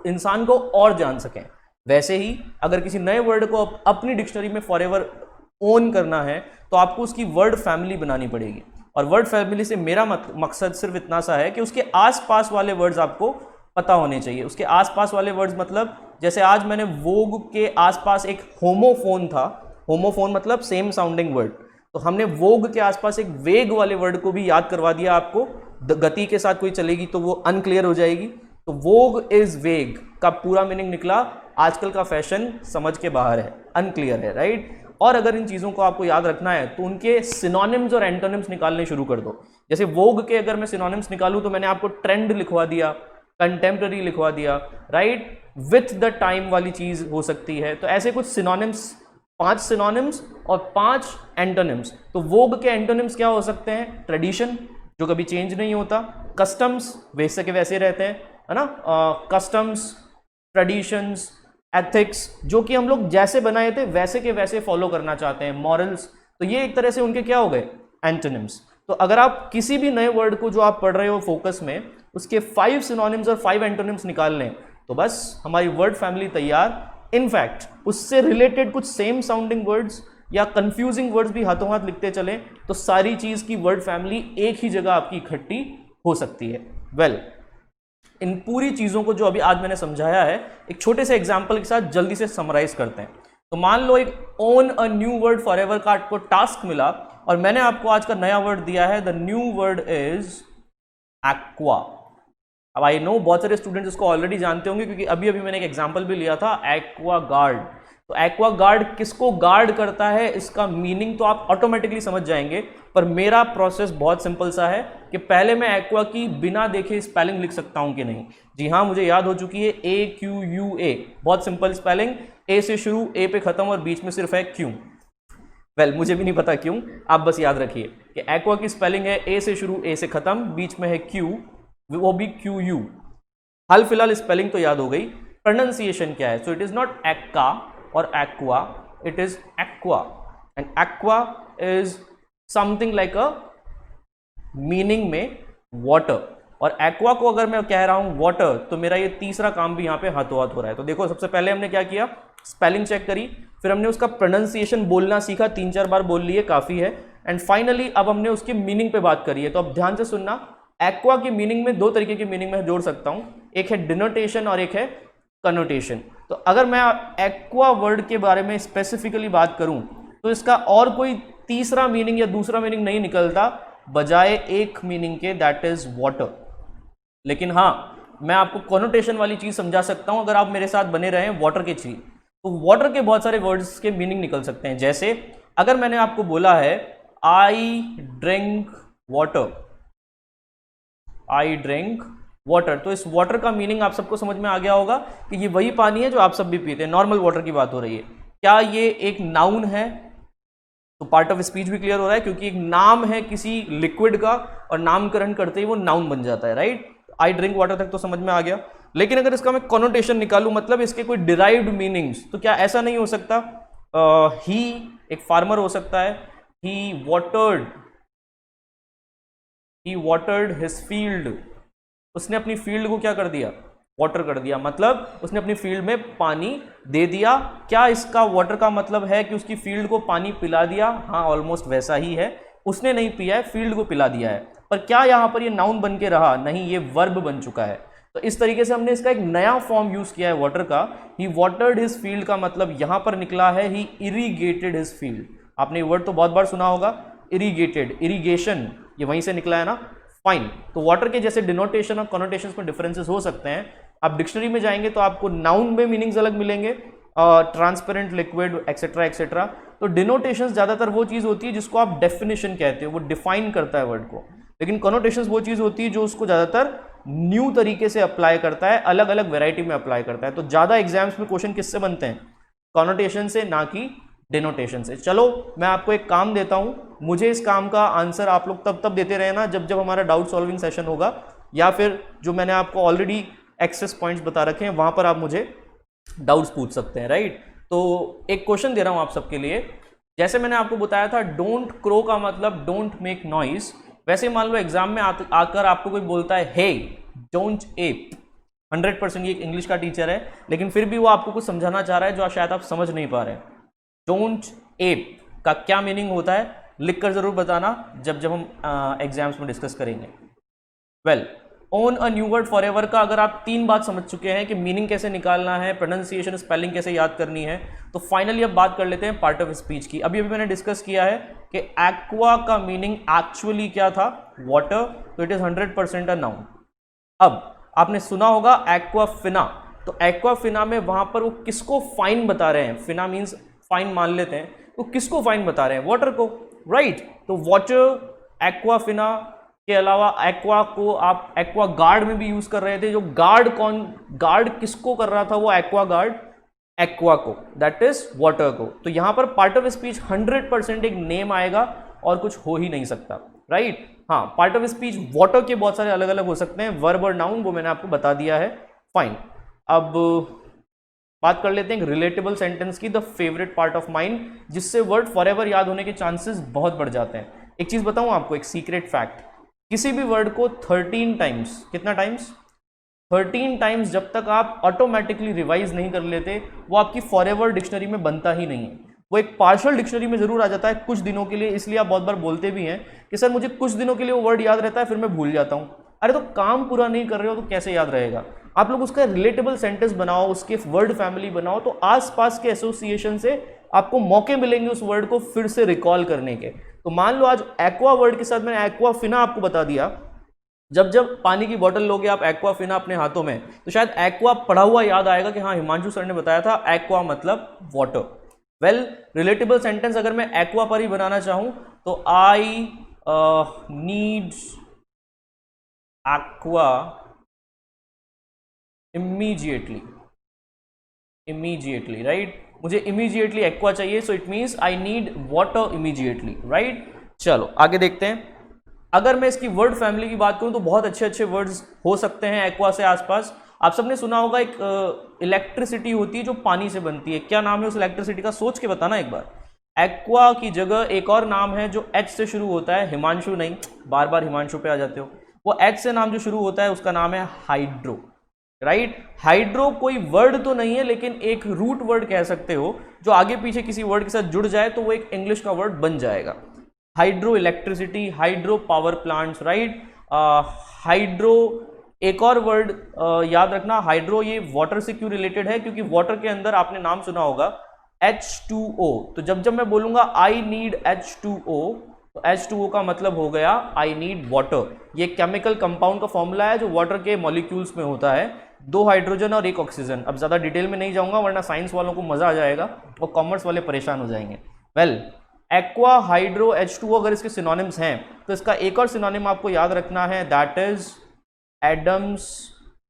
इंसान को और जान सकें। वैसे ही अगर किसी नए वर्ड को अपनी डिक्शनरी में फॉरएवर ओन करना है, तो आपको उसकी वर्ड फैमिली बनानी पड़ेगी। और वर्ड फैमिली से मेरा मकसद सिर्फ इतना सा है कि उसके आसपास वाले वर्ड्स आपको पता होने चाहिए। उसके आसपास वाले वर्ड्स मतलब, जैसे आज मैंने वोग के आसपास एक होमोफोन था, होमोफोन मतलब सेम साउंडिंग वर्ड, तो हमने वोग के आसपास एक वेग वाले वर्ड को भी याद करवा दिया आपको। गति के साथ कोई चलेगी तो वो अनक्लियर हो जाएगी। तो वोग इज वेग का पूरा मीनिंग निकला, आजकल का फैशन समझ के बाहर है, अनक्लियर है, राइट। और अगर इन चीज़ों को आपको याद रखना है तो उनके सिनोनिम्स और एंटोनिम्स निकालने शुरू कर दो। जैसे वोग के अगर मैं सिनोनिम्स निकालूं तो मैंने आपको ट्रेंड लिखवा दिया, कंटेम्प्रेरी लिखवा दिया, राइट। विथ द टाइम वाली चीज़ हो सकती है। तो ऐसे कुछ सिनोनिम्स, 5 सिनोनिम्स और 5 एंटोनिम्स। तो वोग के एंटोनिम्स क्या हो सकते हैं? ट्रेडिशन, जो कभी चेंज नहीं होता। कस्टम्स, वैसे के वैसे रहते हैं, है ना। कस्टम्स, ट्रेडिशंस, एथिक्स, जो कि हम लोग जैसे बनाए थे वैसे के वैसे फॉलो करना चाहते हैं। मॉरल्स, तो ये एक तरह से उनके क्या हो गए? एंटोनिम्स। तो अगर आप किसी भी नए वर्ड को जो आप पढ़ रहे हो फोकस में, उसके 5 सिनोनिम्स और 5 एंटोनिम्स निकाल लें, तो बस हमारी वर्ड फैमिली तैयार। इनफैक्ट उससे रिलेटेड कुछ सेम साउंडिंग वर्ड्स या कंफ्यूजिंग वर्ड्स भी हाथों हाथ लिखते चले, तो सारी चीज की वर्ड फैमिली एक ही जगह आपकी इकट्ठी हो सकती है। वेल, इन पूरी चीज़ों को जो अभी आज मैंने समझाया है, एक छोटे से एग्जाम्पल के साथ जल्दी से समराइज करते हैं। तो मान लो एक own a new word forever का आपको टास्क मिला, और मैंने आपको आज का नया वर्ड दिया है, the new word is aqua. अब आई नो बहुत सारे स्टूडेंट्स इसको ऑलरेडी जानते होंगे, क्योंकि अभी अभी मैंने एक एग्जाम्पल भी लिया था, एक्वा गार्ड। तो एक्वा गार्ड किसको गार्ड करता है, इसका मीनिंग तो आप ऑटोमेटिकली समझ जाएंगे, पर मेरा प्रोसेस बहुत सिंपल सा है कि पहले मैं एक्वा की बिना देखे स्पेलिंग लिख सकता हूं कि नहीं। जी हाँ, मुझे याद हो चुकी है, AQUA, बहुत सिंपल स्पेलिंग, ए से शुरू, ए पे खत्म और बीच में सिर्फ है क्यों। वेल, मुझे भी नहीं पता क्यों, आप बस याद रखिए कि एक्वा की स्पेलिंग है ए से शुरू, ए से खत्म, बीच में है क्यू, वो भी QU। हाल फिलहाल स्पेलिंग तो याद हो गई, प्रोनाउंसिएशन क्या है? So it is not Ekka और aqua, it is aqua, and aqua is something like a meaning में water। और aqua को अगर मैं कह रहा हूं water, तो मेरा ये तीसरा काम भी यहाँ पे हाथों हाथ हो रहा है। तो देखो, सबसे पहले हमने क्या किया, स्पेलिंग चेक करी, फिर हमने उसका प्रोनाउंसिएशन बोलना सीखा, 3-4 बार बोल लिए, काफ़ी है, एंड फाइनली अब हमने उसके मीनिंग पे बात करी है। तो अब ध्यान से सुनना, एक्वा की मीनिंग में 2 तरीके की मीनिंग में जोड़ सकता हूँ, एक है डिनोटेशन और एक है कनोटेशन। तो अगर मैं एक्वा वर्ड के बारे में स्पेसिफिकली बात करूं तो इसका और कोई तीसरा मीनिंग या दूसरा मीनिंग नहीं निकलता बजाय एक मीनिंग के, दैट इज वाटर। लेकिन हाँ, मैं आपको कॉनोटेशन वाली चीज समझा सकता हूं अगर आप मेरे साथ बने रहें वाटर के चीज। तो वाटर के बहुत सारे वर्ड्स के मीनिंग निकल सकते हैं। जैसे अगर मैंने आपको बोला है I drink water, I drink water, तो इस वाटर का मीनिंग आप सबको समझ में आ गया होगा कि ये वही पानी है जो आप सब भी पीते हैं, नॉर्मल वाटर की बात हो रही है। क्या ये एक नाउन है? तो पार्ट ऑफ स्पीच भी क्लियर हो रहा है, क्योंकि एक नाम है किसी लिक्विड का और नामकरण करते ही वो नाउन बन जाता है, राइट। आई ड्रिंक वाटर तक तो समझ में आ गया। लेकिन अगर इसका मैं कॉनोटेशन निकालूं, मतलब इसके कोई डिराइव्ड मीनिंग्स, तो क्या ऐसा नहीं हो सकता ही एक फार्मर हो सकता है, ही वाटर्ड हिज फील्ड, उसने अपनी फील्ड को क्या कर दिया? वाटर कर दिया, मतलब उसने अपनी फील्ड में पानी दे दिया। क्या इसका वाटर का मतलब है कि उसकी फील्ड को पानी पिला दिया? हाँ, ऑलमोस्ट वैसा ही है, उसने नहीं पिया है, फील्ड को पिला दिया है। पर क्या यहां पर ये नाउन बन के रहा? नहीं, ये वर्ब बन चुका है। तो इस तरीके से हमने इसका एक नया फॉर्म यूज किया है वाटर का। ही वाटर्ड हिज फील्ड का मतलब यहां पर निकला है ही इरीगेटेड हिज फील्ड। आपने वर्ड तो बहुत बार सुना होगा, इरीगेटेड, इरीगेशन, ये वहीं से निकला है ना। फाइन। तो वाटर के जैसे डिनोटेशन और कॉनोटेशन में डिफरेंसेस हो सकते हैं। आप डिक्शनरी में जाएंगे तो आपको नाउन में मीनिंग्स अलग मिलेंगे, ट्रांसपेरेंट, लिक्विड, एक्सेट्रा एक्सेट्रा। तो डिनोटेशंस ज्यादातर वो चीज होती है जिसको आप डेफिनेशन कहते हो, वो डिफाइन करता है वर्ड को। लेकिन कॉनोटेशंस वो चीज होती है जो उसको ज्यादातर न्यू तरीके से अप्लाई करता है, अलग अलग वेराइटी में अप्लाई करता है। तो ज्यादा एग्जाम्स में क्वेश्चन किससे बनते हैं? कॉनोटेशन से, ना कि डिनोटेशन से। चलो मैं आपको एक काम देता हूं, मुझे इस काम का आंसर आप लोग तब देते रहना जब जब हमारा डाउट सॉल्विंग सेशन होगा, या फिर जो मैंने आपको ऑलरेडी एक्सेस पॉइंट्स बता रखे हैं वहां पर आप मुझे डाउट्स पूछ सकते हैं, राइट। तो एक क्वेश्चन दे रहा हूं आप सबके लिए। जैसे मैंने आपको बताया था डोंट क्रो का मतलब डोंट मेक नॉइज, वैसे मान लो एग्जाम में आकर आपको कोई बोलता है हे डोंट एप। 100% ये एक इंग्लिश का टीचर है, लेकिन फिर भी वो आपको कुछ समझाना चाह रहा है जो शायद आप समझ नहीं पा रहे हैं। डोंट एप का क्या मीनिंग होता है, लिखकर जरूर बताना जब जब हम एग्जाम्स में डिस्कस करेंगे। Well, own a new word forever का अगर आप 3 बात समझ चुके हैं कि मीनिंग कैसे निकालना है, प्रोनाउंसिएशन, स्पेलिंग कैसे याद करनी है, तो फाइनली अब बात कर लेते हैं पार्ट ऑफ स्पीच की। अभी मैंने डिस्कस किया है कि एक्वा का मीनिंग एक्चुअली क्या था? वाटर। तो इट इज 100% अ नाउन। अब आपने सुना होगा एक्वाफिना, तो एक्वाफिना में वहां पर वो किसको फाइन बता रहे हैं? फिना मीन्स फाइन मान लेते हैं, तो किसको फाइन बता रहे हैं? वाटर को, राइट। तो वाटर, एक्वाफिना के अलावा एक्वा को आप एक्वा गार्ड में भी यूज कर रहे थे। जो गार्ड गार्ड किसको कर रहा था? वो एक्वा गार्ड एक्वा को, दैट इज वाटर को। तो यहां पर पार्ट ऑफ स्पीच 100% एक नेम आएगा और कुछ हो ही नहीं सकता, राइट। हाँ, पार्ट ऑफ स्पीच वाटर के बहुत सारे अलग अलग हो सकते हैं, वर्ब और नाउन, वो मैंने आपको बता दिया है। फाइन, अब बात कर लेते हैं रिलेटेबल सेंटेंस की, the favourite part of mind, जिससे वर्ड फॉरएवर याद होने के चांसेस बहुत बढ़ जाते हैं। एक चीज बताऊं आपको, एक सीक्रेट फैक्ट, किसी भी वर्ड को 13 टाइम्स, कितना टाइम्स? 13 टाइम्स जब तक आप ऑटोमेटिकली रिवाइज नहीं कर लेते, वो आपकी फॉरएवर डिक्शनरी में बनता ही नहीं है। वो एक पार्शियल डिक्शनरी में जरूर आ जाता है कुछ दिनों के लिए, इसलिए आप बहुत बार बोलते भी हैं कि सर मुझे कुछ दिनों के लिए वो वर्ड याद रहता है, फिर मैं भूल जाता हूं। अरे तो काम पूरा नहीं कर रहे हो तो कैसे याद रहेगा? आप लोग उसका रिलेटेबल सेंटेंस बनाओ, उसके वर्ड फैमिली बनाओ, तो आसपास के एसोसिएशन से आपको मौके मिलेंगे उस वर्ड को फिर से रिकॉल करने के। तो मान लो आज एक्वा वर्ड के साथ मैंने एक्वाफिना आपको बता दिया, जब जब पानी की बोतल लोगे आप एक्वाफिना अपने हाथों में, तो शायद एक्वा पढ़ा हुआ याद आएगा कि हाँ हिमांशु सर ने बताया था एक्वा मतलब वाटर। वेल, रिलेटेबल सेंटेंस अगर मैं एक्वा पर ही बनाना चाहूं तो I need aqua immediately, right. मुझे इमीजिएटली एक्वा चाहिए, so it means I need water immediately, right. चलो आगे देखते हैं। अगर मैं इसकी वर्ड फैमिली की बात करूं तो बहुत अच्छे अच्छे वर्ड्स हो सकते हैं एक्वा से आसपास। आप सबने सुना होगा एक इलेक्ट्रिसिटी होती है जो पानी से बनती है, क्या नाम है उस इलेक्ट्रिसिटी का? सोच के बताना एक बार। एक्वा की जगह एक और नाम है जो एच से शुरू होता है, हिमांशु नहीं, बार बार हिमांशु पे आ जाते हो, वो एच से नाम जो शुरू होता है उसका नाम है हाइड्रो, राइट। हाइड्रो कोई वर्ड तो नहीं है, लेकिन एक रूट वर्ड कह सकते हो, जो आगे पीछे किसी वर्ड के साथ जुड़ जाए तो वो एक इंग्लिश का वर्ड बन जाएगा। Hydro electricity, hydro power plants, right, hydro एक और वर्ड याद रखना, हाइड्रो, ये वाटर से क्यों रिलेटेड है, क्योंकि वाटर के अंदर आपने नाम सुना होगा H2O। तो जब जब मैं बोलूंगा आई नीड H2O, तो H2O का मतलब हो गया आई नीड वाटर। ये केमिकल कंपाउंड का फॉर्मूला है जो वाटर के मॉलिक्यूल्स में होता है, 2 हाइड्रोजन और 1 ऑक्सीजन। अब ज़्यादा डिटेल में नहीं जाऊंगा वरना साइंस वालों को मज़ा आ जाएगा और कॉमर्स वाले परेशान हो जाएंगे। वेल, एक्वा हाइड्रो H2O अगर इसके सिनोनिम्स हैं तो इसका एक और सिनोनिम आपको याद रखना है, दैट इज एडम्स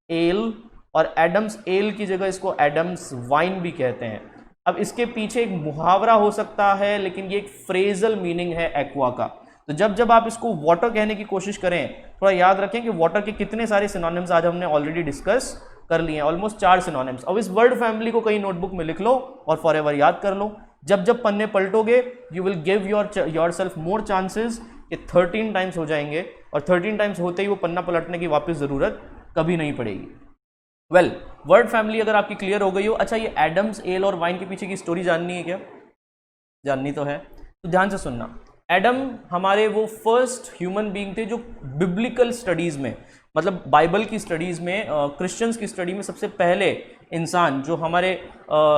एल, और एडम्स एल की जगह इसको एडम्स वाइन भी कहते हैं। अब इसके पीछे एक मुहावरा हो सकता है, लेकिन ये एक फ्रेजल मीनिंग है एक्वा का। तो जब जब आप इसको वाटर कहने की कोशिश करें, थोड़ा याद रखें कि वाटर के कितने सारे सिनोनिम्स आज हमने ऑलरेडी डिस्कस कर लिए हैं, ऑलमोस्ट 4 सिनोनिम्स। अब इस वर्ड फैमिली को कहीं नोटबुक में लिख लो और फॉरएवर याद कर लो। जब जब पन्ने पलटोगे you will give yourself more chances कि 13 टाइम्स हो जाएंगे, और 13 टाइम्स होते ही वो पन्ना पलटने की वापस ज़रूरत कभी नहीं पड़ेगी। वेल, वर्ड फैमिली अगर आपकी क्लियर हो गई हो। अच्छा, ये एडम्स एल और वाइन के पीछे की स्टोरी जाननी है क्या? जाननी तो है, तो ध्यान से सुनना। एडम हमारे वो फर्स्ट ह्यूमन बीइंग थे जो बिब्लिकल स्टडीज़ में, मतलब बाइबल की स्टडीज़ में, क्रिश्चियंस की स्टडी में सबसे पहले इंसान जो हमारे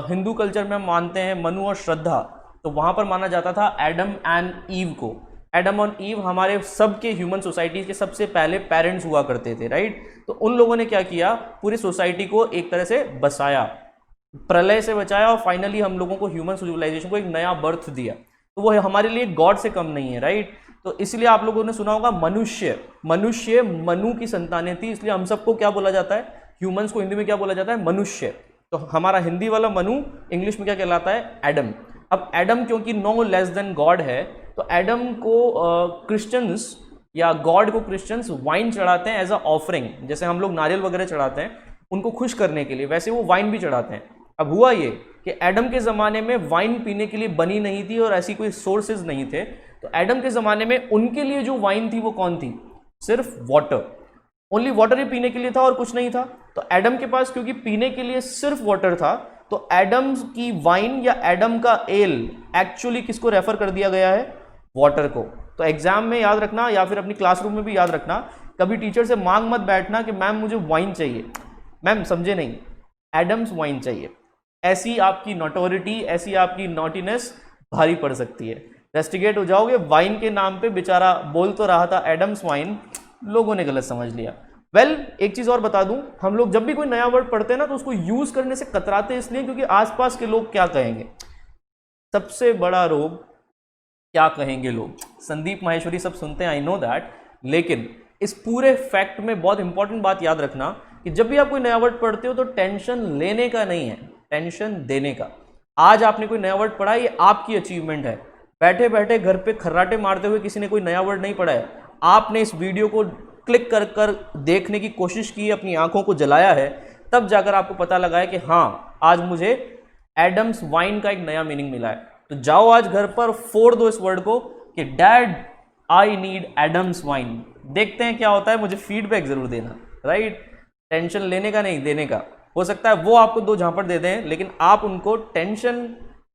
हिंदू कल्चर में हम मानते हैं मनु और श्रद्धा, तो वहाँ पर माना जाता था एडम एंड ईव को। एडम और ईव हमारे सबके ह्यूमन सोसाइटी के सबसे पहले पेरेंट्स हुआ करते थे, राइट। तो उन लोगों ने क्या किया, पूरी सोसाइटी को एक तरह से बसाया, प्रलय से बचाया, और फाइनली हम लोगों को ह्यूमन सिविलाइजेशन को एक नया बर्थ दिया। तो वो हमारे लिए गॉड से कम नहीं है, राइट। तो इसलिए आप लोगों ने सुना होगा मनुष्य, मनुष्य मनु की संतानें थी, इसलिए हम सबको क्या बोला जाता है, ह्यूमंस को हिंदी में क्या बोला जाता है, मनुष्य। तो हमारा हिंदी वाला मनु इंग्लिश में क्या कहलाता है, एडम। अब एडम क्योंकि नो लेस देन गॉड है, तो एडम को क्रिश्चियंस या गॉड को क्रिश्चियंस वाइन चढ़ाते हैं एज अ ऑफरिंग। जैसे हम लोग नारियल वगैरह चढ़ाते हैं उनको खुश करने के लिए, वैसे वो वाइन भी चढ़ाते हैं। अब हुआ ये कि एडम के ज़माने में वाइन पीने के लिए बनी नहीं थी और ऐसी कोई सोर्सेज नहीं थे, तो एडम के ज़माने में उनके लिए जो वाइन थी वो कौन थी, सिर्फ वाटर। ओनली वाटर ही पीने के लिए था और कुछ नहीं था। तो एडम के पास क्योंकि पीने के लिए सिर्फ वाटर था, तो एडम की वाइन या एडम का एल एक्चुअली किसको रेफर कर दिया गया है, वाटर को। तो एग्जाम में याद रखना या फिर अपनी क्लासरूम में भी याद रखना, कभी टीचर से मांग मत बैठना कि मैम मुझे वाइन चाहिए, मैम समझे नहीं, एडम्स वाइन चाहिए। ऐसी आपकी नोटोरिटी, ऐसी आपकी नॉटीनेस भारी पड़ सकती है, रेस्टिगेट हो जाओगे। वाइन के नाम पे बेचारा बोल तो रहा था एडम्स वाइन, लोगों ने गलत समझ लिया। वेल, एक चीज़ और बता दूं, हम लोग जब भी कोई नया वर्ड पढ़ते हैं ना तो उसको यूज़ करने से कतराते इसलिए क्योंकि आसपास के लोग क्या कहेंगे। सबसे बड़ा रोग क्या कहेंगे लोग, संदीप माहेश्वरी सब सुनते हैं, आई नो दैट। लेकिन इस पूरे फैक्ट में बहुत इंपॉर्टेंट बात याद रखना कि जब भी आप कोई नया वर्ड पढ़ते हो तो टेंशन लेने का नहीं है, टेंशन देने का। आज आपने कोई नया वर्ड पढ़ा, ये आपकी अचीवमेंट है। बैठे बैठे घर पे खर्राटे मारते हुए किसी ने कोई नया वर्ड नहीं पढ़ा है, आपने इस वीडियो को क्लिक कर कर देखने की कोशिश की, अपनी आंखों को जलाया है, तब जाकर आपको पता लगा है कि हाँ आज मुझे एडम्स वाइन का एक नया मीनिंग मिला है। तो जाओ आज घर पर फोड़ दो इस वर्ड को कि dad I need Adam's wine. देखते हैं क्या होता है, मुझे फीडबैक जरूर देना, राइट। टेंशन लेने का नहीं, देने का। हो सकता है वो आपको 2 झापड़ दे दें, लेकिन आप उनको टेंशन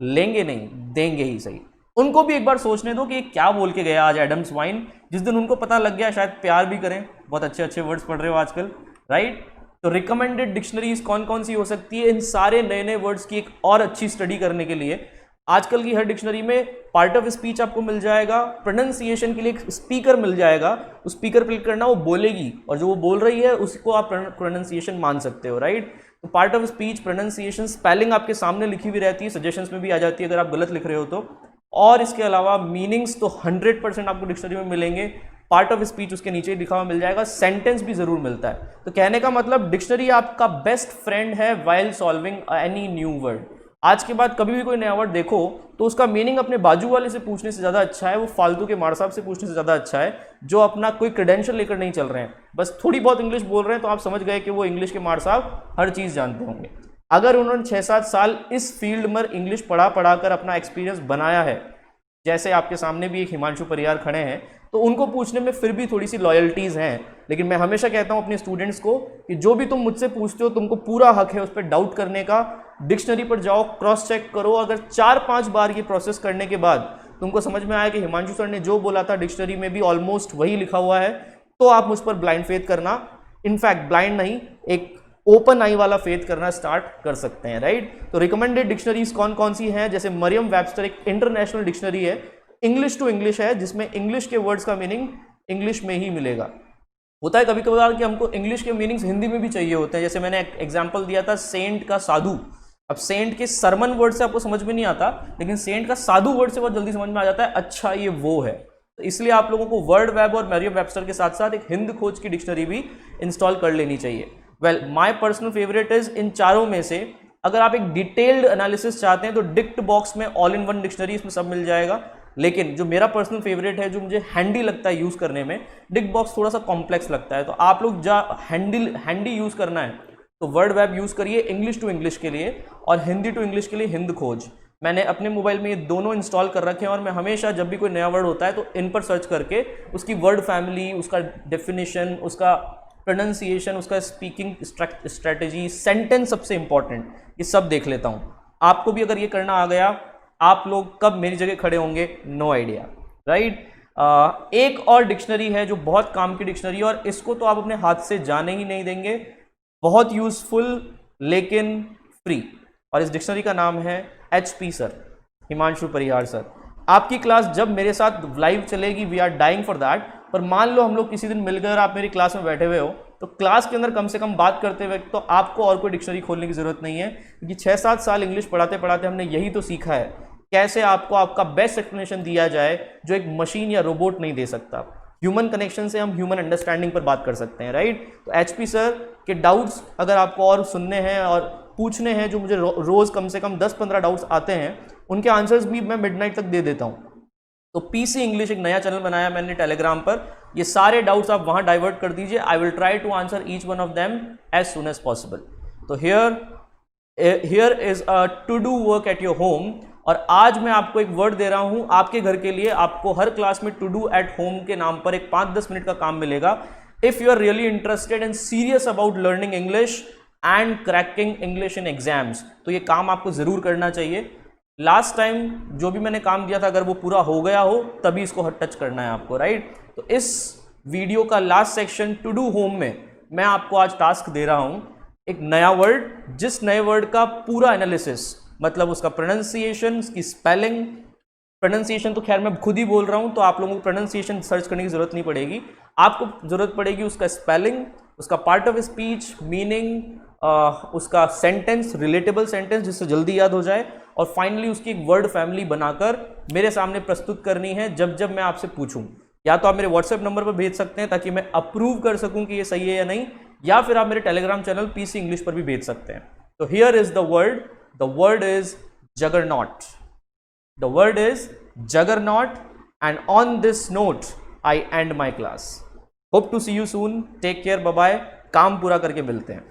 लेंगे नहीं, देंगे ही सही। उनको भी एक बार सोचने दो कि क्या बोल के गया आज एडम्स वाइन। जिस दिन उनको पता लग गया शायद प्यार भी करें। बहुत अच्छे अच्छे वर्ड्स पढ़ रहे हो आजकल, राइट। तो रिकमेंडेड डिक्शनरीज कौन कौन सी हो सकती है इन सारे नए नए वर्ड्स की एक और अच्छी स्टडी करने के लिए। आजकल की हर डिक्शनरी में पार्ट ऑफ स्पीच आपको मिल जाएगा, प्रोनाउंसिएशन के लिए एक स्पीकर मिल जाएगा, उस स्पीकर पर क्लिक करना, वो बोलेगी और जो वो बोल रही है उसको आप प्रोनाउंसिएशन मान सकते हो, राइट। तो part of speech, pronunciation, spelling आपके सामने लिखी हुई रहती है, सजेशंस में भी आ जाती है अगर आप गलत लिख रहे हो तो। और इसके अलावा मीनिंग्स तो 100% आपको डिक्शनरी में मिलेंगे, पार्ट ऑफ स्पीच उसके नीचे लिखा हुआ मिल जाएगा, सेंटेंस भी जरूर मिलता है। तो कहने का मतलब डिक्शनरी आपका बेस्ट फ्रेंड है while solving any new word. आज के बाद कभी भी कोई नया वर्ड देखो तो उसका मीनिंग अपने बाजू वाले से पूछने से ज़्यादा अच्छा है, वो फालतू के मार साहब से पूछने से ज़्यादा अच्छा है जो अपना कोई क्रेडेंशियल लेकर नहीं चल रहे हैं, बस थोड़ी बहुत इंग्लिश बोल रहे हैं तो आप समझ गए कि वो इंग्लिश के मार साहब हर चीज़ जानते होंगे। अगर उन्होंने 6-7 साल इस फील्ड में इंग्लिश पढ़ा कर अपना एक्सपीरियंस बनाया है, जैसे आपके सामने भी एक हिमांशु परियार खड़े हैं, तो उनको पूछने में फिर भी थोड़ी सी लॉयल्टीज़ हैं। लेकिन मैं हमेशा कहता हूं अपने स्टूडेंट्स को कि जो भी तुम मुझसे पूछते हो तुमको पूरा हक है उस पर डाउट करने का। डिक्शनरी पर जाओ, क्रॉस चेक करो, अगर 4-5 बार ये प्रोसेस करने के बाद तुमको समझ में आया कि हिमांशु सर ने जो बोला था डिक्शनरी में भी ऑलमोस्ट वही लिखा हुआ है, तो आप मुझ पर ब्लाइंड फेथ करना इनफैक्ट ब्लाइंड नहीं, एक ओपन आई वाला फेथ करना स्टार्ट कर सकते हैं, राइट। तो रिकमेंडेड डिक्शनरीज कौन कौन सी हैं, जैसे मरियम वेबस्टर एक इंटरनेशनल डिक्शनरी है, इंग्लिश टू इंग्लिश है, जिसमें इंग्लिश के वर्ड्स का मीनिंग इंग्लिश में ही मिलेगा। होता है कभी कभार कि हमको इंग्लिश के मीनिंग्स हिंदी में भी चाहिए होते हैं, जैसे मैंने एक एग्जांपल दिया था सेंट का साधु। अब सेंट के सरमन वर्ड से आपको समझ में नहीं आता, लेकिन सेंट का साधु वर्ड से बहुत जल्दी समझ में आ जाता है, अच्छा ये वो है। तो इसलिए आप लोगों को वर्ड वेब और मरियम वेबस्टर के साथ साथ एक हिंद खोज की डिक्शनरी भी इंस्टॉल कर लेनी चाहिए। Well my personal favourite is, इन चारों में से अगर आप एक डिटेल्ड एनालिसिस चाहते हैं तो डिक्ट बॉक्स में ऑल इन वन डिक्शनरी, इसमें सब मिल जाएगा। लेकिन जो मेरा पर्सनल फेवरेट है, जो मुझे हैंडी लगता है यूज़ करने में, डिक्ट बॉक्स थोड़ा सा कॉम्प्लेक्स लगता है। तो आप लोग हैंडी यूज़ करना है तो वर्ड वेब यूज़ करिए इंग्लिश टू इंग्लिश के लिए, और हिंदी टू इंग्लिश के लिए हिंद खोज। मैंने अपने मोबाइल में ये दोनों इंस्टॉल कर रखे हैं, और मैं हमेशा जब भी कोई नया वर्ड होता है तो इन पर सर्च करके उसकी वर्ड फैमिली, उसका डेफिनेशन, उसका प्रोनाउंसिएशन, उसका स्पीकिंग स्ट्रेटजी, सेंटेंस सबसे इंपॉर्टेंट, ये सब देख लेता हूँ। आपको भी अगर ये करना आ गया, आप लोग कब मेरी जगह खड़े होंगे, नो आइडिया, राइट। एक और डिक्शनरी है जो बहुत काम की डिक्शनरी है, और इसको तो आप अपने हाथ से जाने ही नहीं देंगे, बहुत यूजफुल लेकिन फ्री, और इस डिक्शनरी का नाम है HP sir, Himanshu Parihar sir. आपकी क्लास जब मेरे साथ लाइव चलेगी, we are dying for that, पर मान लो हम लोग किसी दिन मिल गए और आप मेरी क्लास में बैठे हुए हो, तो क्लास के अंदर कम से कम बात करते हुए तो आपको और कोई डिक्शनरी खोलने की जरूरत नहीं है, क्योंकि 6-7 साल इंग्लिश पढ़ाते पढ़ाते हमने यही तो सीखा है, कैसे आपको आपका बेस्ट एक्सप्लेनेशन दिया जाए जो एक मशीन या रोबोट नहीं दे सकता। ह्यूमन कनेक्शन से हम ह्यूमन अंडरस्टैंडिंग पर बात कर सकते हैं, राइट। तो HP सर के डाउट्स अगर आपको और सुनने हैं और पूछने हैं, जो मुझे रोज कम से कम 10-15 डाउट्स आते हैं, उनके आंसर्स भी मैं मिडनाइट तक दे देता हूँ। तो PC इंग्लिश एक नया चैनल बनाया मैंने टेलीग्राम पर, ये सारे डाउट्स आप वहां डाइवर्ट कर दीजिए, I will try to answer each one of them as soon as possible. तो here is a to do work at your home, और आज मैं आपको एक वर्ड दे रहा हूं आपके घर के लिए। आपको हर क्लास में टू डू एट होम के नाम पर एक 5-10 मिनट का काम मिलेगा। If you are really interested and serious about learning English and cracking English in exams, तो ये काम आपको जरूर करना चाहिए। लास्ट टाइम जो भी मैंने काम दिया था, अगर वो पूरा हो गया हो तभी इसको टच करना है आपको, राइट। तो इस वीडियो का last section two do home में मैं आपको आज टास्क दे रहा हूं, एक नया वर्ड, जिस नए वर्ड का पूरा एनालिसिस, मतलब उसका प्रोनाउंसिएशन, उसकी स्पेलिंग, प्रोनाउंसिएशन तो खैर मैं खुद ही बोल रहा हूं, तो आप लोगों को प्रोनाउंसिएशन सर्च करने की जरूरत नहीं पड़ेगी, आपको जरूरत पड़ेगी उसका स्पेलिंग, उसका पार्ट ऑफ स्पीच, मीनिंग, उसका सेंटेंस, रिलेटेबल सेंटेंस जिससे जल्दी याद हो जाए, और फाइनली उसकी एक वर्ड फैमिली बनाकर मेरे सामने प्रस्तुत करनी है जब जब मैं आपसे पूछूं। या तो आप मेरे व्हाट्सएप नंबर पर भेज सकते हैं ताकि मैं अप्रूव कर सकूं कि ये सही है या नहीं, या फिर आप मेरे टेलीग्राम चैनल PC इंग्लिश पर भी भेज सकते हैं। तो here is the word is juggernaut, the word is juggernaut, and on this note I end my class. Hope to see you soon, take care, bye bye, काम पूरा करके मिलते हैं।